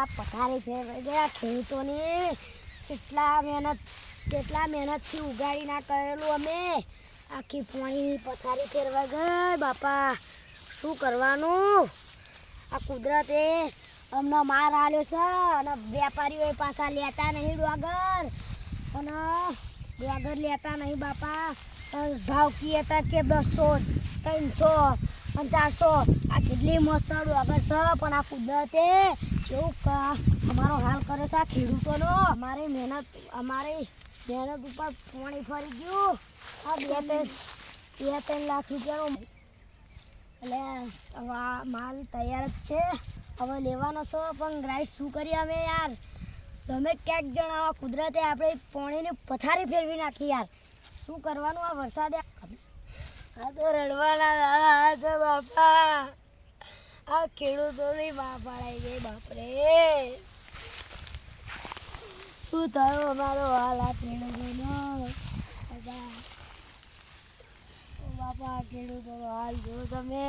પથારી ફેરવાઈ ગયા ખેડૂતોની કેટલા મહેનતથી ઉગાડી ના કરેલું અમે આખી પાણી પથારી ફેરવાઈ ગઈ બાપા શું કરવાનું આ કુદરતે અમને માર આલ્યો છે અને વેપારીઓ પાછા લેતા નહીં ડોગર અને ડોગર લેતા નહીં બાપા ભાવ કીએ હતા કે 200 300 અને 400 આ કેટલી મસ્ત ડોગર છે પણ આ કુદરતે કેવું અમારો હાલ કર્યો છે આ ખેડૂતોનો અમારી મહેનત ઉપર પાણી ફરી ગયું આ 2-3 લાખ રૂપિયાનો એટલે હવે માલ તૈયાર જ છે હવે લેવાનો છો પણ ગ્રાઈસ શું કરીએ અમે યાર તમે ક્યાંક જણાવો કુદરતે આપણે પાણીની પથારી ફેરવી નાખી યાર શું કરવાનું આ વરસાદે આ તો રડવાના દાડા છે બાપા આ ખેડૂતોની બાપાડાઈ ગઈ બાપરે શું થયું અમારો હાલ આ ખેડૂતોનો બાપા ખેડૂતોનો હાલ જો તમે